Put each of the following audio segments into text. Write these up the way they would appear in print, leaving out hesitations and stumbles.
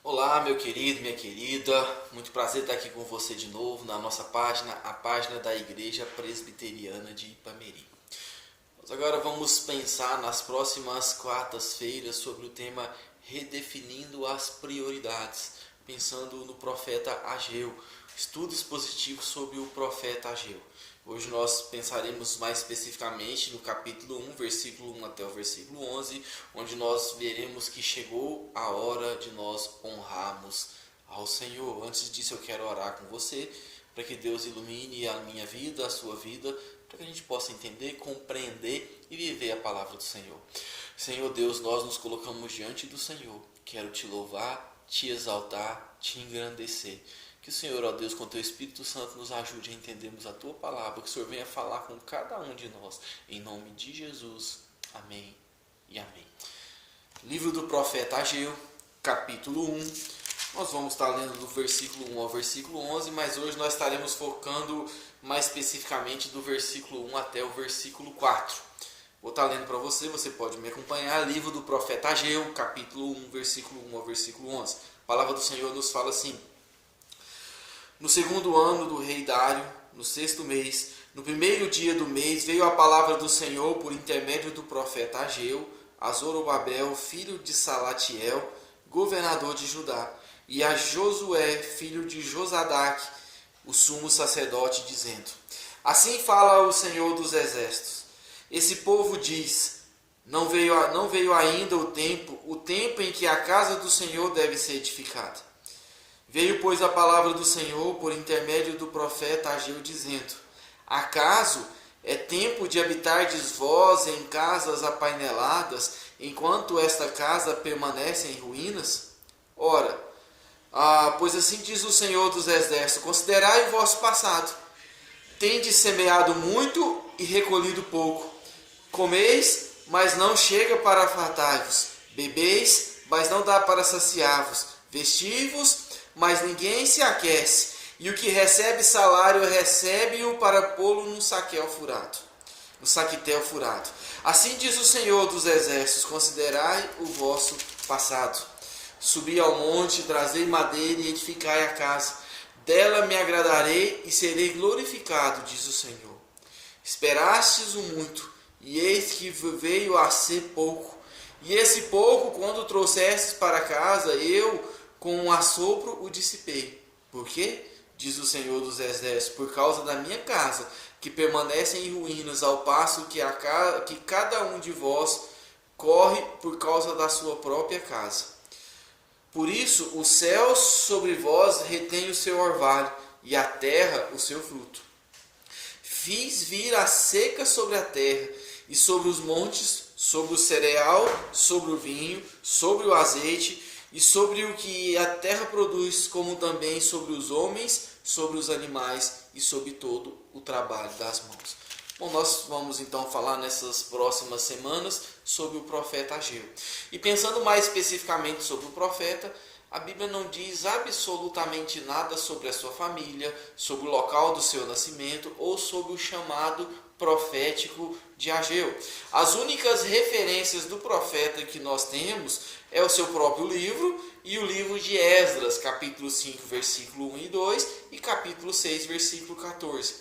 Olá, meu querido, minha querida, muito prazer estar aqui com você de novo na nossa página, a página da Igreja Presbiteriana de Ipameri. Nós agora vamos pensar nas próximas quartas-feiras sobre o tema Redefinindo as Prioridades, pensando no profeta Ageu, estudos positivos sobre o profeta Ageu. Hoje nós pensaremos mais especificamente no capítulo 1, versículo 1 até o versículo 11, onde nós veremos que chegou a hora de nós honrarmos ao Senhor. Antes disso eu quero orar com você, para que Deus ilumine a minha vida, a sua vida, para que a gente possa entender, compreender e viver a palavra do Senhor. Senhor Deus, nós nos colocamos diante do Senhor. Quero te louvar, te exaltar, te engrandecer. Que o Senhor, ó Deus, com o teu Espírito Santo nos ajude a entendermos a tua palavra, que o Senhor venha falar com cada um de nós, em nome de Jesus. Amém e amém. Livro do profeta Ageu, capítulo 1. Nós vamos estar lendo do versículo 1 ao versículo 11, mas hoje nós estaremos focando mais especificamente do versículo 1 até o versículo 4. Vou estar lendo para você, você pode me acompanhar. Livro do profeta Ageu, capítulo 1, versículo 1 ao versículo 11. A palavra do Senhor nos fala assim: No segundo ano do rei Dário, no sexto mês, no primeiro dia do mês, veio a palavra do Senhor por intermédio do profeta Ageu a Zorobabel, filho de Salatiel, governador de Judá, e a Josué, filho de Josadaque, o sumo sacerdote, dizendo: Assim fala o Senhor dos exércitos. Esse povo diz: não veio ainda o tempo em que a casa do Senhor deve ser edificada. Veio, pois, a palavra do Senhor por intermédio do profeta Ageu, dizendo: Acaso é tempo de habitardes vós em casas apaineladas, enquanto esta casa permanece em ruínas? Ora, pois assim diz o Senhor dos exércitos: Considerai o vosso passado. Tendes semeado muito e recolhido pouco. Comeis, mas não chega para fartar-vos. Bebeis, mas não dá para saciar-vos. Vestivos, mas ninguém se aquece. E o que recebe salário, recebe-o para pô-lo no saquetel furado. Assim diz o Senhor dos exércitos: Considerai o vosso passado. Subi ao monte, trazei madeira e edificai a casa. Dela me agradarei e serei glorificado, diz o Senhor. Esperastes o muito, e eis que veio a ser pouco. E esse pouco, quando trouxestes para casa, eu, com um assopro, o dissipei. Por quê? Diz o Senhor dos exércitos: por causa da minha casa, que permanece em ruínas, ao passo que cada um de vós corre por causa da sua própria casa. Por isso, os céus sobre vós retêm o seu orvalho, e a terra o seu fruto. Fiz vir a seca sobre a terra, e sobre os montes, sobre o cereal, sobre o vinho, sobre o azeite, e sobre o que a terra produz, como também sobre os homens, sobre os animais e sobre todo o trabalho das mãos. Bom, nós vamos então falar nessas próximas semanas sobre o profeta Ageu. E pensando mais especificamente sobre o profeta, a Bíblia não diz absolutamente nada sobre a sua família, sobre o local do seu nascimento ou sobre o chamado profético de Ageu. As únicas referências do profeta que nós temos é o seu próprio livro e o livro de Esdras, capítulo 5, versículo 1 e 2 e capítulo 6, versículo 14.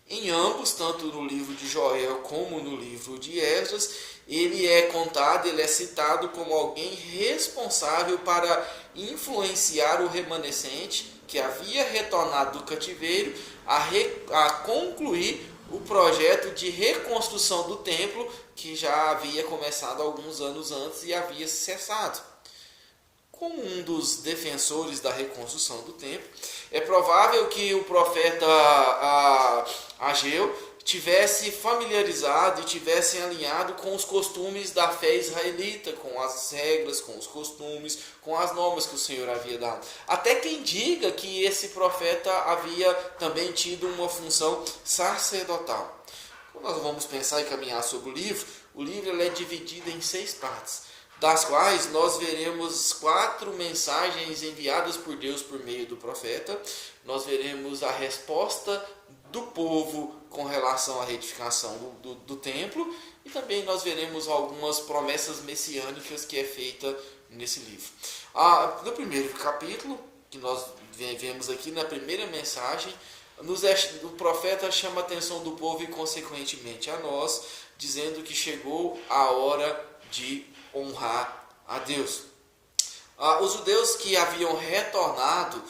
Em ambos, tanto no livro de Joel como no livro de Esdras, ele é contado, ele é citado como alguém responsável para influenciar o remanescente que havia retornado do cativeiro a concluir o projeto de reconstrução do templo que já havia começado alguns anos antes e havia cessado. Como um dos defensores da reconstrução do templo, é provável que o profeta Ageu tivesse familiarizado e tivesse alinhado com os costumes da fé israelita, com as regras, com os costumes, com as normas que o Senhor havia dado. Até quem diga que esse profeta havia também tido uma função sacerdotal. Quando nós vamos pensar e caminhar sobre o livro ele é dividido em 6 partes, das quais nós veremos 4 mensagens enviadas por Deus por meio do profeta. Nós veremos a resposta do povo com relação à reedificação do templo, e também nós veremos algumas promessas messiânicas que é feita nesse livro. No primeiro capítulo, que nós vemos aqui na primeira mensagem, o profeta chama a atenção do povo e consequentemente a nós, dizendo que chegou a hora de honrar a Deus. Os judeus que haviam retornado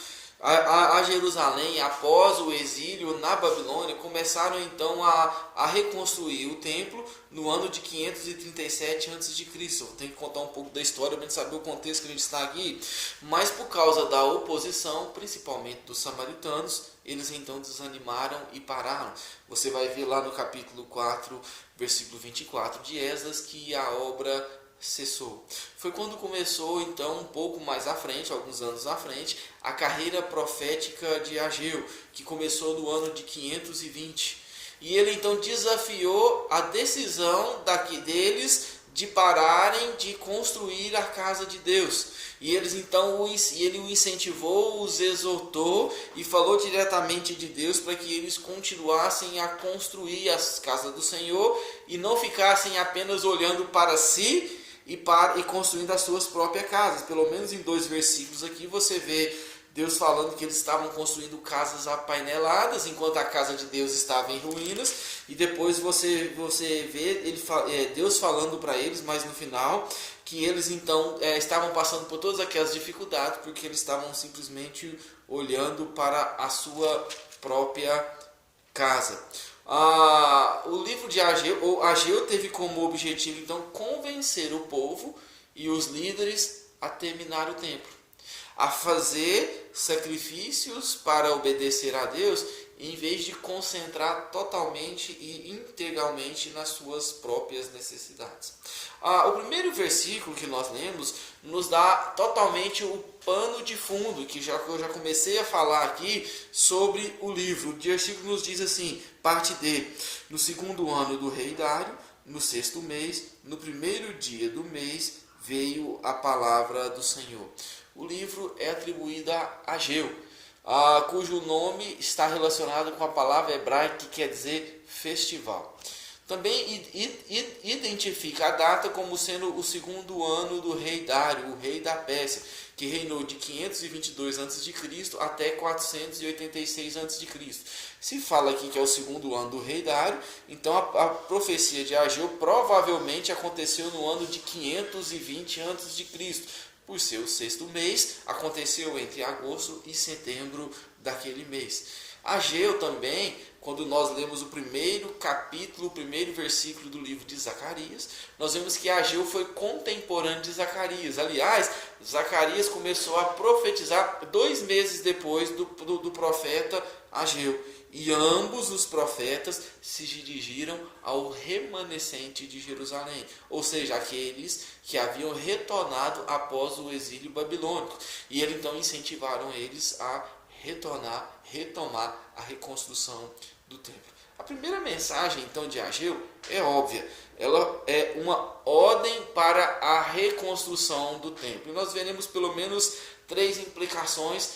a Jerusalém após o exílio na Babilônia começaram então a reconstruir o templo no ano de 537 a.C. Eu tenho que contar um pouco da história para a gente saber o contexto que a gente está aqui, mas por causa da oposição, principalmente dos samaritanos, eles então desanimaram e pararam. Você vai ver lá no capítulo 4, versículo 24 de Esdras, que a obra cessou. Foi quando começou então um pouco mais à frente, alguns anos à frente, a carreira profética de Ageu, que começou no ano de 520. E ele então desafiou a decisão deles de pararem de construir a casa de Deus. E eles então ele o incentivou, os exortou e falou diretamente de Deus para que eles continuassem a construir as casas do Senhor e não ficassem apenas olhando para si e construindo as suas próprias casas. Pelo menos em 2 versículos aqui você vê Deus falando que eles estavam construindo casas apaineladas, enquanto a casa de Deus estava em ruínas. E depois você vê Deus falando para eles, mas no final, que eles então estavam passando por todas aquelas dificuldades, porque eles estavam simplesmente olhando para a sua própria casa. O livro de Ageu teve como objetivo então convencer o povo e os líderes a terminar o templo, a fazer sacrifícios para obedecer a Deus, em vez de concentrar totalmente e integralmente nas suas próprias necessidades. O primeiro versículo que nós lemos nos dá totalmente o pano de fundo, que eu já comecei a falar aqui sobre o livro. O versículo nos diz assim, parte D: no 2º ano do rei Dário, no 6º mês, no 1º dia do mês, veio a palavra do Senhor. O livro é atribuído a Ageu, cujo nome está relacionado com a palavra hebraica que quer dizer festival. Também identifica a data como sendo o 2º ano do rei Dário, o rei da Pérsia, que reinou de 522 a.C. até 486 a.C. Se fala aqui que é o 2º ano do rei Dário, então a profecia de Ageu provavelmente aconteceu no ano de 520 a.C., por ser o 6º mês, aconteceu entre agosto e setembro daquele mês. Ageu também, quando nós lemos o primeiro capítulo, o primeiro versículo do livro de Zacarias, nós vemos que Ageu foi contemporâneo de Zacarias. Aliás, Zacarias começou a profetizar 2 meses depois do profeta Ageu. E ambos os profetas se dirigiram ao remanescente de Jerusalém, ou seja, aqueles que haviam retornado após o exílio babilônico. E eles então incentivaram eles a retomar a reconstrução do templo. A primeira mensagem então de Ageu é óbvia. Ela é uma ordem para a reconstrução do templo. E nós veremos pelo menos 3 implicações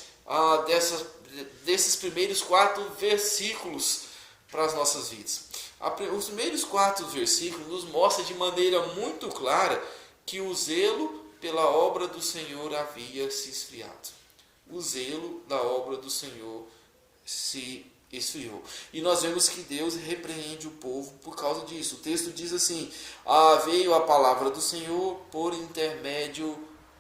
desses primeiros 4 versículos para as nossas vidas. Os primeiros 4 versículos nos mostram de maneira muito clara que o zelo pela obra do Senhor havia se esfriado. O zelo da obra do Senhor se esfriou. E nós vemos que Deus repreende o povo por causa disso. O texto diz assim: veio a palavra do Senhor por intermédio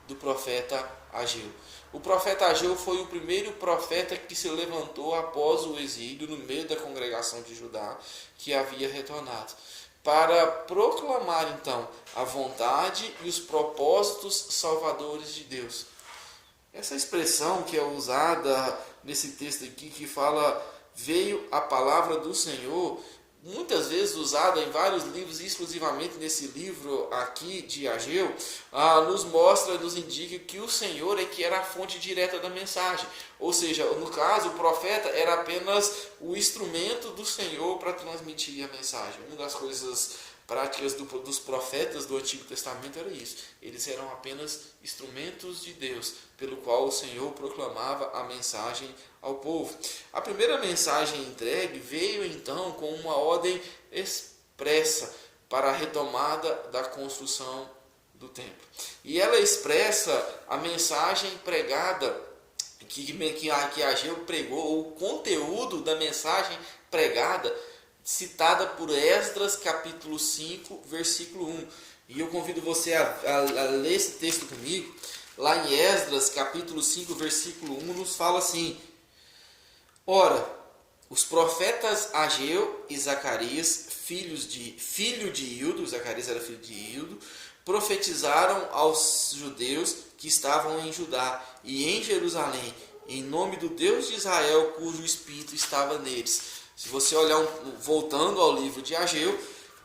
do profeta Ageu. O profeta Ageu foi o primeiro profeta que se levantou após o exílio no meio da congregação de Judá, que havia retornado, para proclamar então a vontade e os propósitos salvadores de Deus. Essa expressão que é usada nesse texto aqui, que fala veio a palavra do Senhor, muitas vezes usada em vários livros, exclusivamente nesse livro aqui de Ageu, nos indica que o Senhor é que era a fonte direta da mensagem. Ou seja, no caso, o profeta era apenas o instrumento do Senhor para transmitir a mensagem. Uma das coisas práticas dos profetas do Antigo Testamento era isso. Eles eram apenas instrumentos de Deus, pelo qual o Senhor proclamava a mensagem ao povo. A primeira mensagem entregue veio então com uma ordem expressa para a retomada da construção do templo. E ela expressa a mensagem pregada que Ageu pregou, o conteúdo da mensagem pregada, citada por Esdras, capítulo 5, versículo 1. E eu convido você a ler esse texto comigo. Lá em Esdras, capítulo 5, versículo 1, nos fala assim: Ora, os profetas Ageu e Zacarias, filho de Ildo, Zacarias era filho de Ildo, profetizaram aos judeus que estavam em Judá e em Jerusalém, em nome do Deus de Israel, cujo espírito estava neles. Se você olhar, voltando ao livro de Ageu,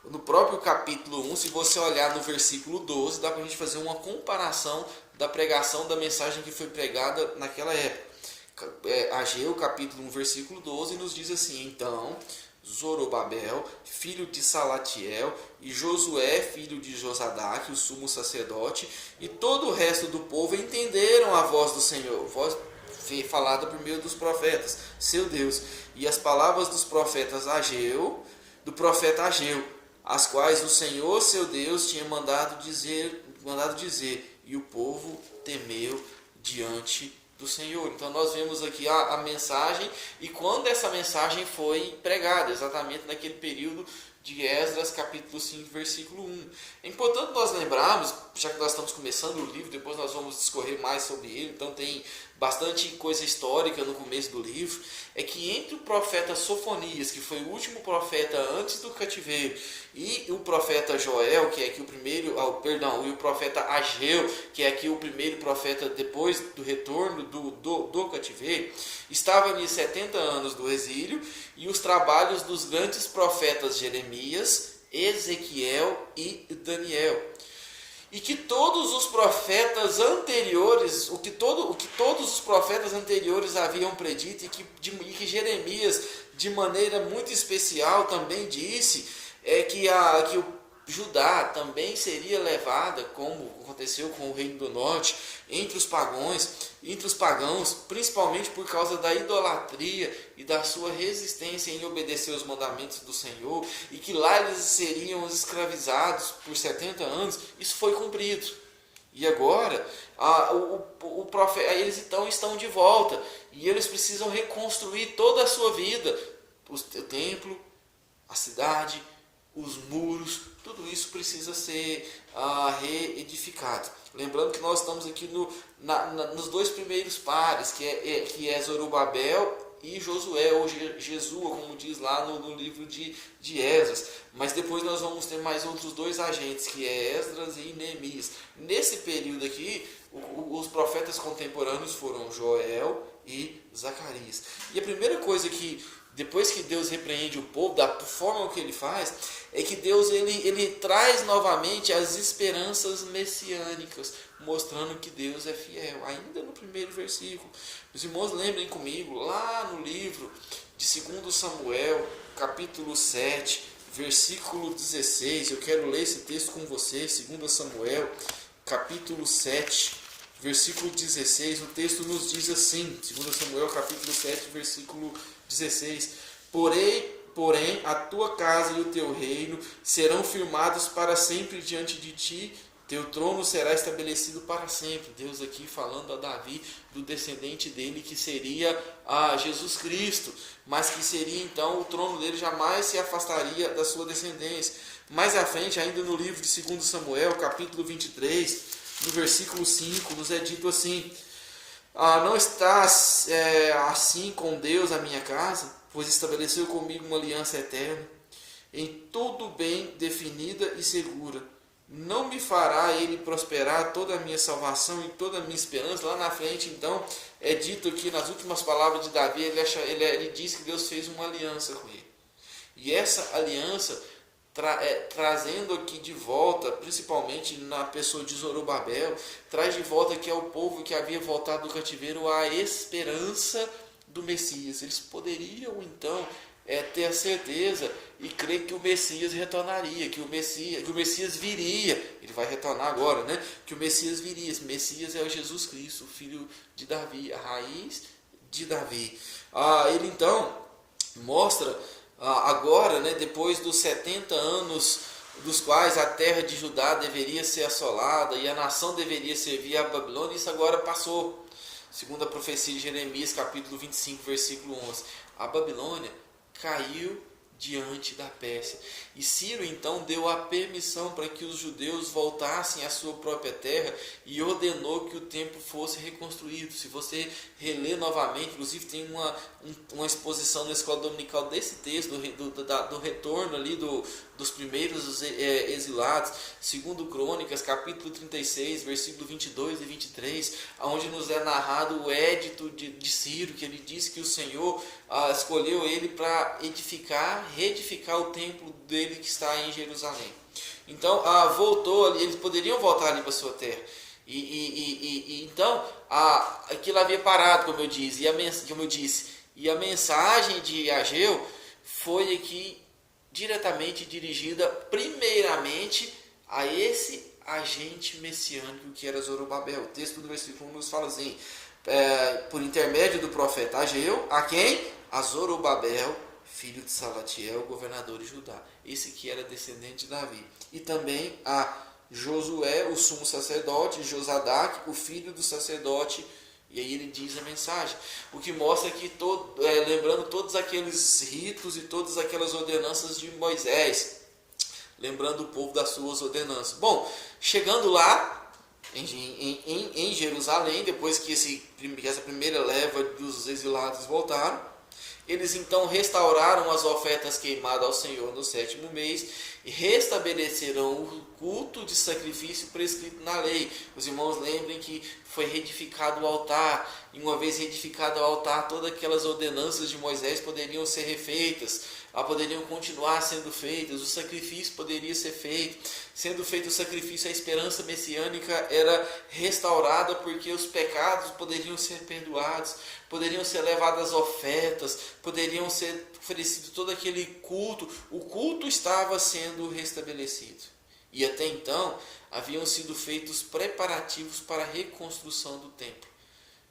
no próprio capítulo 1, se você olhar no versículo 12, dá para a gente fazer uma comparação da pregação da mensagem que foi pregada naquela época. Ageu, capítulo 1, versículo 12, nos diz assim: Então Zorobabel, filho de Salatiel, e Josué, filho de Josadaque, o sumo sacerdote, e todo o resto do povo entenderam a voz do Senhor, voz falada por meio dos profetas, seu Deus, e as palavras dos profetas do profeta Ageu, as quais o Senhor, seu Deus, tinha mandado dizer, e o povo temeu diante do Senhor. Então nós vemos aqui a mensagem, e quando essa mensagem foi pregada, exatamente naquele período de Esdras, capítulo 5, versículo 1. É importante nós lembrarmos, já que nós estamos começando o livro, depois nós vamos discorrer mais sobre ele, então tem bastante coisa histórica no começo do livro, é que entre o profeta Sofonias, que foi o último profeta antes do cativeiro, e o profeta Joel, que é aqui o primeiro, e o profeta Ageu, que é aqui o primeiro profeta depois do retorno do cativeiro, estava ali 70 anos do exílio, e os trabalhos dos grandes profetas Jeremias, Ezequiel e Daniel. E que todos os profetas anteriores, o que todos os profetas anteriores haviam predito, e que Jeremias, de maneira muito especial, também disse, que o Judá também seria levada, como aconteceu com o reino do norte, entre os pagãos, principalmente por causa da idolatria e da sua resistência em obedecer os mandamentos do Senhor, e que lá eles seriam escravizados por 70 anos. Isso foi cumprido. E agora, eles então estão de volta, e eles precisam reconstruir toda a sua vida, o templo, a cidade, os muros, tudo isso precisa ser reedificado. Lembrando que nós estamos aqui nos dois primeiros pares, que é Zorobabel e Josué, ou Jesua, como diz lá no livro de Esdras. Mas depois nós vamos ter mais outros dois agentes, que é Esdras e Neemias. Nesse período aqui, os profetas contemporâneos foram Joel e Zacarias. E a primeira coisa que, depois que Deus repreende o povo, da forma que ele faz, é que Deus ele traz novamente as esperanças messiânicas, mostrando que Deus é fiel, ainda no primeiro versículo. Os irmãos lembrem comigo, lá no livro de 2 Samuel, capítulo 7, versículo 16, eu quero ler esse texto com vocês, 2 Samuel, capítulo 7, versículo 16, o texto nos diz assim, 2 Samuel, capítulo 7, versículo 16, Porém, a tua casa e o teu reino serão firmados para sempre diante de ti, teu trono será estabelecido para sempre. Deus aqui falando a Davi, do descendente dele, que seria Jesus Cristo, mas que seria então o trono dele jamais se afastaria da sua descendência. Mais à frente, ainda no livro de 2 Samuel, capítulo 23, no versículo 5, nos é dito assim: não está assim com Deus a minha casa, pois estabeleceu comigo uma aliança eterna, em tudo bem definida e segura. Não me fará ele prosperar toda a minha salvação e toda a minha esperança. Lá na frente, então, é dito aqui nas últimas palavras de Davi, ele diz que Deus fez uma aliança com ele. E essa aliança, trazendo aqui de volta, principalmente na pessoa de Zorobabel, traz de volta que é o povo que havia voltado do cativeiro a esperança do Messias. Eles poderiam então é ter a certeza e crer que o Messias retornaria, que o Messias viria. Ele vai retornar agora, né? Que o Messias viria. Esse Messias é o Jesus Cristo, o filho de Davi, a raiz de Davi. Ele então mostra agora, né, depois dos 70 anos dos quais a terra de Judá deveria ser assolada e a nação deveria servir a Babilônia, isso agora passou. Segundo a profecia de Jeremias, capítulo 25, versículo 11. A Babilônia caiu diante da Pérsia. E Ciro então deu a permissão para que os judeus voltassem à sua própria terra e ordenou que o templo fosse reconstruído. Se você reler novamente, inclusive tem uma exposição na escola dominical desse texto, do retorno ali dos primeiros exilados, segundo Crônicas, capítulo 36, versículo 22 e 23, onde nos é narrado o édito de Ciro, que ele diz que o Senhor escolheu ele para reedificar o templo dele que está em Jerusalém. Então, voltou ali, eles poderiam voltar ali para a sua terra. Então, aquilo havia parado, como eu disse, e a mensagem de Ageu foi aqui diretamente dirigida primeiramente a esse agente messiânico que era Zorobabel. O texto do versículo 1 nos fala assim, por intermédio do profeta Ageu, a quem? A Zorobabel, filho de Salatiel, governador de Judá. Esse que era descendente de Davi. E também a Josué, o sumo sacerdote, Josadac, o filho do sacerdote. E aí ele diz a mensagem. O que mostra que, lembrando todos aqueles ritos e todas aquelas ordenanças de Moisés. Lembrando o povo das suas ordenanças. Bom, chegando lá, em Jerusalém, depois que essa primeira leva dos exilados voltaram, eles então restauraram as ofertas queimadas ao Senhor no 7º mês e restabeleceram o culto de sacrifício prescrito na lei. Os irmãos lembrem que foi reedificado o altar, e uma vez reedificado o altar, todas aquelas ordenanças de Moisés poderiam ser refeitas, poderiam continuar sendo feitas, o sacrifício poderia ser feito. Sendo feito o sacrifício, a esperança messiânica era restaurada, porque os pecados poderiam ser perdoados, poderiam ser levadas ofertas, poderiam ser oferecido todo aquele culto. O culto estava sendo restabelecido. E até então, haviam sido feitos preparativos para a reconstrução do templo,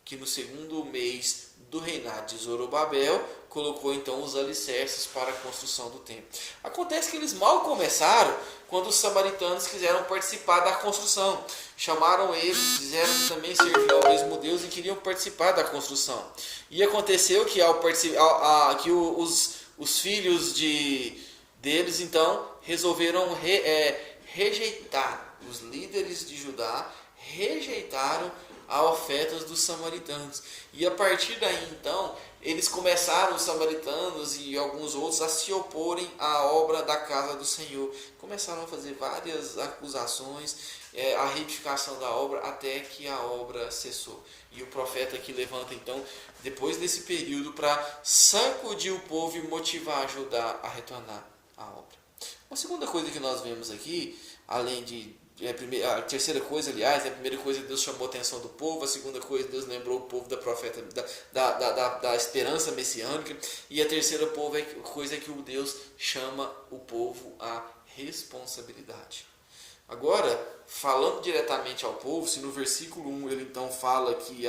que no 2º mês do reinado de Zorobabel, colocou então os alicerces para a construção do templo. Acontece que eles mal começaram quando os samaritanos quiseram participar da construção. Chamaram eles, quiseram também servir ao mesmo Deus e queriam participar da construção. E aconteceu que, os filhos deles então resolveram rejeitar. Os líderes de Judá rejeitaram as ofertas dos samaritanos. E a partir daí então, eles começaram, os samaritanos e alguns outros, a se oporem à obra da casa do Senhor. Começaram a fazer várias acusações, a reedificação da obra, até que a obra cessou. E o profeta aqui levanta então, depois desse período, para sacudir o povo e motivar, ajudar a retornar à obra. Uma segunda coisa que nós vemos aqui, além de a terceira coisa, aliás, a primeira coisa, Deus chamou a atenção do povo. A segunda coisa, Deus lembrou o povo da profeta, da esperança messiânica. E a terceira coisa é que o Deus chama o povo à responsabilidade. Agora, falando diretamente ao povo, se no versículo 1 ele então fala que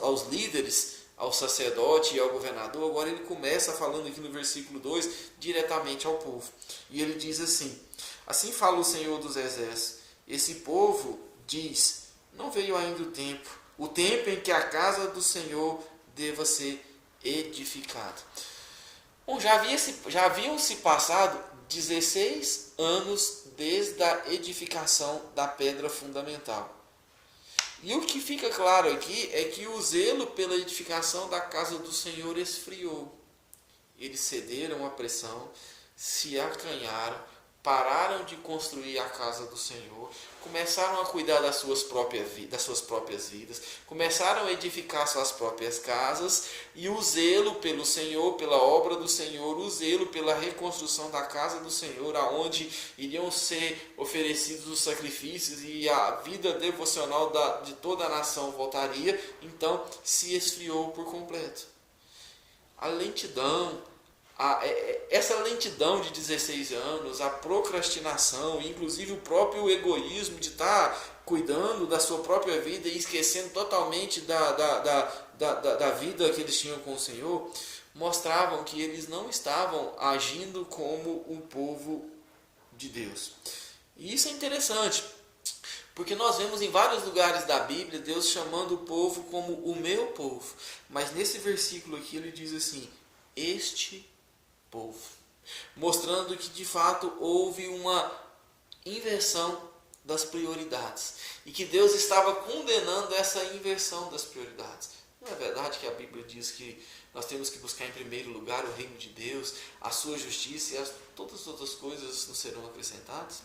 aos líderes, ao sacerdote e ao governador, agora ele começa falando aqui no versículo 2 diretamente ao povo. E ele diz assim: assim fala o Senhor dos Exércitos, esse povo diz, não veio ainda o tempo em que a casa do Senhor deva ser edificada. Bom, já haviam se passado 16 anos desde a edificação da pedra fundamental. E o que fica claro aqui é que o zelo pela edificação da casa do Senhor esfriou. Eles cederam à pressão, se acanharam, pararam de construir a casa do Senhor, começaram a cuidar das suas próprias vidas, começaram a edificar suas próprias casas, e o zelo pelo Senhor, pela obra do Senhor, o zelo pela reconstrução da casa do Senhor, aonde iriam ser oferecidos os sacrifícios e a vida devocional de toda a nação voltaria, então se esfriou por completo. a lentidão, essa lentidão de 16 anos, a procrastinação, inclusive o próprio egoísmo de estar cuidando da sua própria vida e esquecendo totalmente da vida que eles tinham com o Senhor, mostravam que eles não estavam agindo como um povo de Deus. E isso é interessante, porque nós vemos em vários lugares da Bíblia Deus chamando o povo como o meu povo. Mas nesse versículo aqui ele diz assim, este povo. Mostrando que de fato houve uma inversão das prioridades. E que Deus estava condenando essa inversão das prioridades. Não é verdade que a Bíblia diz que nós temos que buscar em primeiro lugar o reino de Deus, a sua justiça e todas as outras coisas nos serão acrescentadas?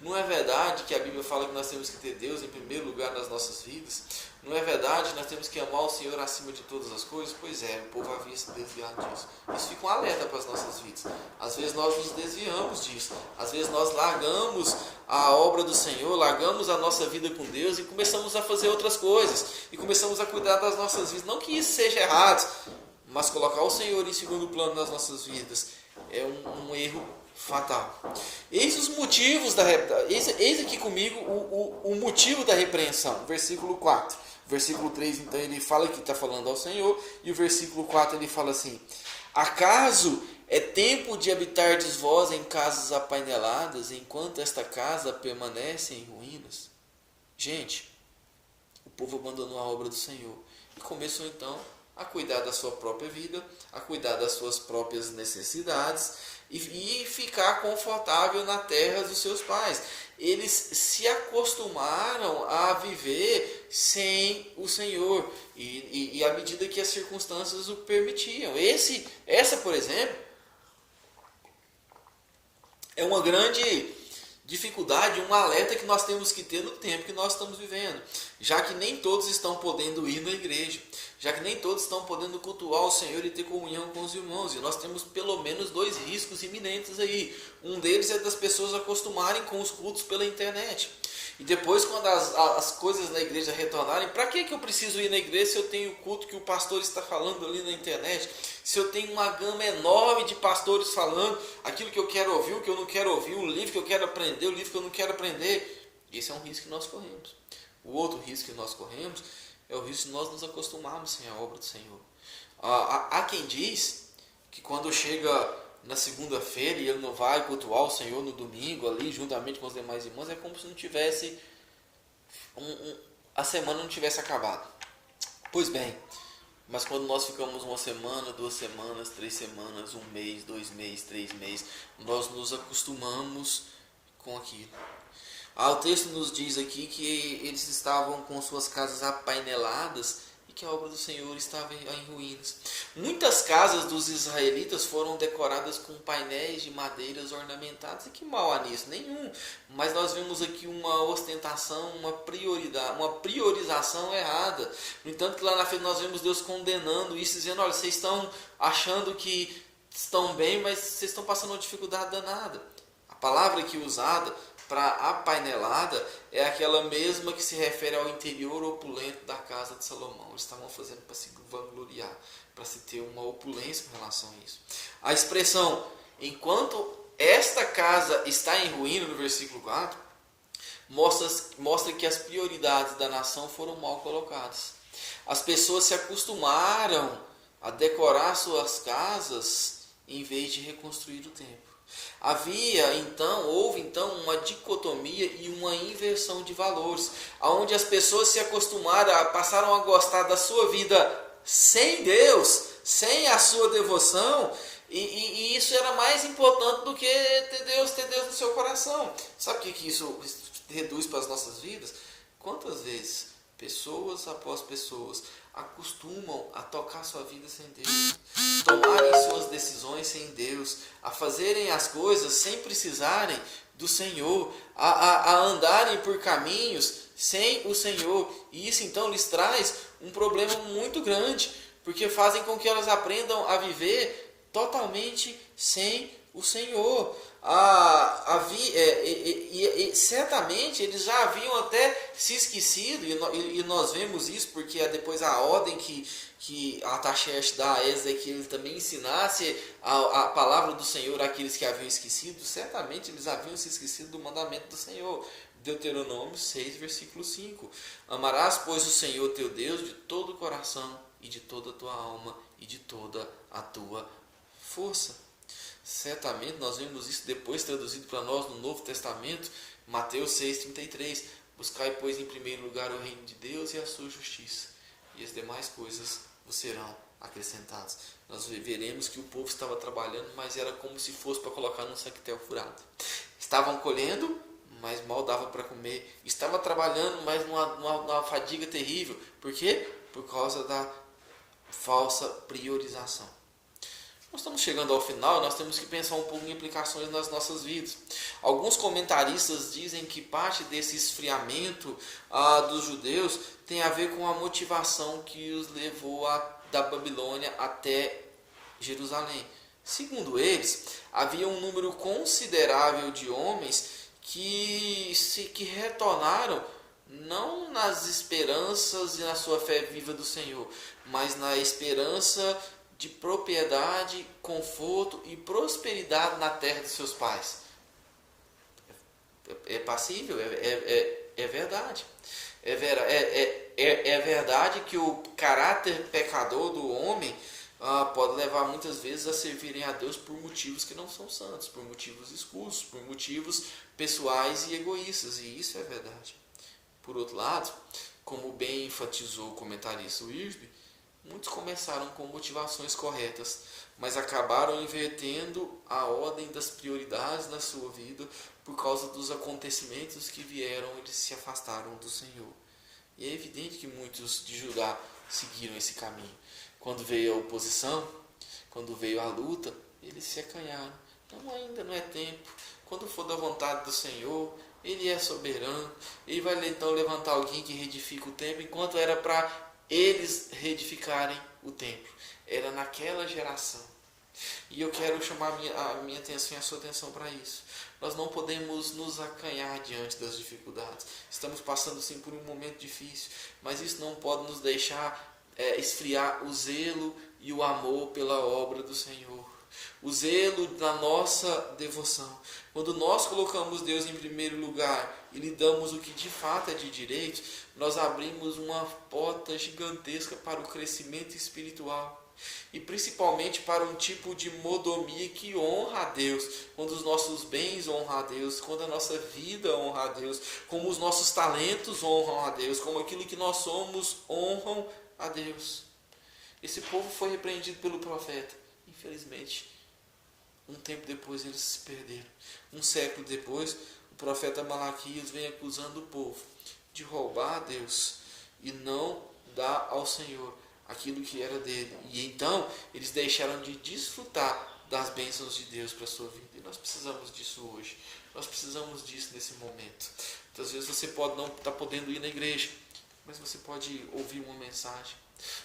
Não é verdade que a Bíblia fala que nós temos que ter Deus em primeiro lugar nas nossas vidas? Não é verdade que nós temos que amar o Senhor acima de todas as coisas? Pois é, o povo havia se desviado disso. Isso fica um alerta para as nossas vidas. Às vezes nós nos desviamos disso. Às vezes nós largamos a obra do Senhor, largamos a nossa vida com Deus e começamos a fazer outras coisas. E começamos a cuidar das nossas vidas. Não que isso seja errado, mas colocar o Senhor em segundo plano nas nossas vidas é um erro fatal. Eis os motivos eis aqui comigo o motivo da repreensão. Versículo 4. Versículo 3, então, ele fala que está falando ao Senhor. E o versículo 4 ele fala assim: acaso é tempo de habitardes vós em casas apaineladas, enquanto esta casa permanece em ruínas? Gente, o povo abandonou a obra do Senhor e começou então a cuidar da sua própria vida, a cuidar das suas próprias necessidades e ficar confortável na terra dos seus pais. Eles se acostumaram a viver sem o Senhor e à medida que as circunstâncias o permitiam. Essa, por exemplo, é uma grande dificuldade, um alerta que nós temos que ter no tempo que nós estamos vivendo, já que nem todos estão podendo ir na igreja, já que nem todos estão podendo cultuar o Senhor e ter comunhão com os irmãos, e nós temos pelo menos 2 riscos iminentes aí. Um deles é das pessoas acostumarem com os cultos pela internet, e depois quando as coisas na igreja retornarem, para que eu preciso ir na igreja se eu tenho o culto que o pastor está falando ali na internet, se eu tenho uma gama enorme de pastores falando aquilo que eu quero ouvir, o que eu não quero ouvir, o livro que eu quero aprender, o livro que eu não quero aprender? Esse é um risco que nós corremos. O outro risco que nós corremos é o risco de nós nos acostumarmos sem a obra do Senhor. Há quem diz que quando chega na segunda-feira e ele não vai cultuar o Senhor no domingo ali juntamente com os demais irmãos, é como se não tivesse a semana não tivesse acabado. Pois bem, mas quando nós ficamos 1 semana, 2 semanas, 3 semanas, 1 mês, 2 meses, 3 meses, nós nos acostumamos com aquilo. O texto nos diz aqui que eles estavam com suas casas apaineladas e que a obra do Senhor estava em ruínas. Muitas casas dos israelitas foram decoradas com painéis de madeiras ornamentados. E que mal há nisso? Nenhum. Mas nós vemos aqui uma ostentação, uma priorização errada. No entanto, que lá na frente nós vemos Deus condenando isso, dizendo: olha, vocês estão achando que estão bem, mas vocês estão passando uma dificuldade danada. A palavra aqui usada para apainelada é aquela mesma que se refere ao interior opulento da casa de Salomão. Eles estavam fazendo para se vangloriar, para se ter uma opulência com relação a isso. A expressão, enquanto esta casa está em ruína, no versículo 4, mostra que as prioridades da nação foram mal colocadas. As pessoas se acostumaram a decorar suas casas em vez de reconstruir o templo. Houve então uma dicotomia e uma inversão de valores, onde as pessoas se acostumaram, passaram a gostar da sua vida sem Deus, sem a sua devoção, e isso era mais importante do que ter Deus no seu coração. Sabe o que isso reduz para as nossas vidas? Quantas vezes pessoas após pessoas acostumam a tocar sua vida sem Deus, tomarem suas decisões sem Deus, a fazerem as coisas sem precisarem do Senhor, a andarem por caminhos sem o Senhor. E isso então lhes traz um problema muito grande, porque fazem com que elas aprendam a viver totalmente sem o Senhor. Certamente eles já haviam até se esquecido, e nós vemos isso porque depois a ordem que Artaxerxes dá a Esdras é que ele também ensinasse a palavra do Senhor àqueles que haviam esquecido. Certamente eles haviam se esquecido do mandamento do Senhor. Deuteronômio 6, versículo 5. Amarás, pois, o Senhor teu Deus de todo o coração e de toda a tua alma e de toda a tua força. Certamente nós vemos isso depois traduzido para nós no Novo Testamento, Mateus 6,33. Buscai, pois, em primeiro lugar o reino de Deus e a sua justiça, e as demais coisas vos serão acrescentadas. Nós veremos que o povo estava trabalhando, mas era como se fosse para colocar num saquetel furado. Estavam colhendo, mas mal dava para comer. Estava trabalhando, mas numa fadiga terrível. Por quê? Por causa da falsa priorização. Nós estamos chegando ao final, nós temos que pensar um pouco em implicações nas nossas vidas. Alguns comentaristas dizem que parte desse esfriamento dos judeus tem a ver com a motivação que os levou da Babilônia até Jerusalém. Segundo eles, havia um número considerável de homens que retornaram não nas esperanças e na sua fé viva do Senhor, mas na esperança de propriedade, conforto e prosperidade na terra de seus pais. É passível, é verdade. É verdade que o caráter pecador do homem pode levar muitas vezes a servirem a Deus por motivos que não são santos, por motivos escusos, por motivos pessoais e egoístas, e isso é verdade. Por outro lado, como bem enfatizou o comentarista Wiersbe, muitos começaram com motivações corretas, mas acabaram invertendo a ordem das prioridades na sua vida por causa dos acontecimentos que vieram, eles se afastaram do Senhor. E é evidente que muitos de Judá seguiram esse caminho. Quando veio a oposição, quando veio a luta, eles se acanharam. Não, ainda não é tempo. Quando for da vontade do Senhor, Ele é soberano. Ele vai então levantar alguém que reedifica o templo, enquanto era para eles reedificarem o templo. Era naquela geração. E eu quero chamar a minha atenção e a sua atenção para isso. Nós não podemos nos acanhar diante das dificuldades. Estamos passando sim por um momento difícil, mas isso não pode nos deixar esfriar o zelo e o amor pela obra do Senhor. O zelo da nossa devoção. Quando nós colocamos Deus em primeiro lugar e lhe damos o que de fato é de direito, nós abrimos uma porta gigantesca para o crescimento espiritual. E principalmente para um tipo de mordomia que honra a Deus. Quando os nossos bens honram a Deus, quando a nossa vida honra a Deus, como os nossos talentos honram a Deus, como aquilo que nós somos honram a Deus. Esse povo foi repreendido pelo profeta. Infelizmente, um tempo depois eles se perderam. Um século depois, o profeta Malaquias vem acusando o povo de roubar a Deus e não dar ao Senhor aquilo que era dele. E então, eles deixaram de desfrutar das bênçãos de Deus para a sua vida. E nós precisamos disso hoje. Nós precisamos disso nesse momento. Muitas vezes você pode não estar podendo ir na igreja, mas você pode ouvir uma mensagem.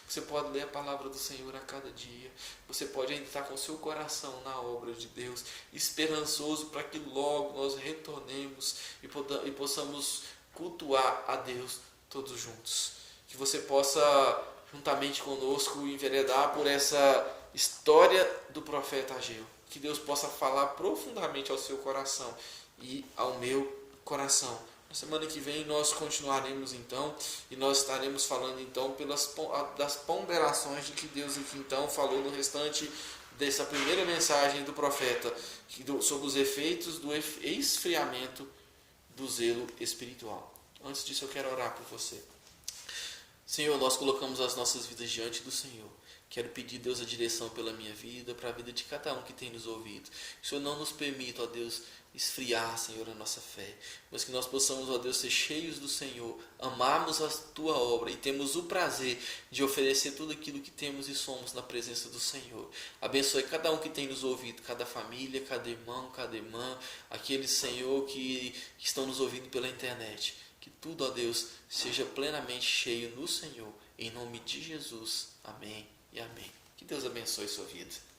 Você pode ler a palavra do Senhor a cada dia. Você pode ainda estar com o seu coração na obra de Deus, esperançoso para que logo nós retornemos e possamos cultuar a Deus todos juntos. Que você possa, juntamente conosco, enveredar por essa história do profeta Ageu. Que Deus possa falar profundamente ao seu coração e ao meu coração. Na semana que vem nós continuaremos então, e nós estaremos falando então das ponderações de que Deus aqui então falou no restante dessa primeira mensagem do profeta, sobre os efeitos do esfriamento do zelo espiritual. Antes disso eu quero orar por você. Senhor, nós colocamos as nossas vidas diante do Senhor. Quero pedir, Deus, a direção pela minha vida, para a vida de cada um que tem nos ouvido. Que o Senhor não nos permita, ó Deus, esfriar, Senhor, a nossa fé, mas que nós possamos, ó Deus, ser cheios do Senhor, amarmos a Tua obra e temos o prazer de oferecer tudo aquilo que temos e somos na presença do Senhor. Abençoe cada um que tem nos ouvido, cada família, cada irmão, cada irmã, aqueles, Senhor, que estão nos ouvindo pela internet. Que tudo, ó Deus, seja plenamente cheio no Senhor, em nome de Jesus. Amém e amém. Que Deus abençoe sua vida.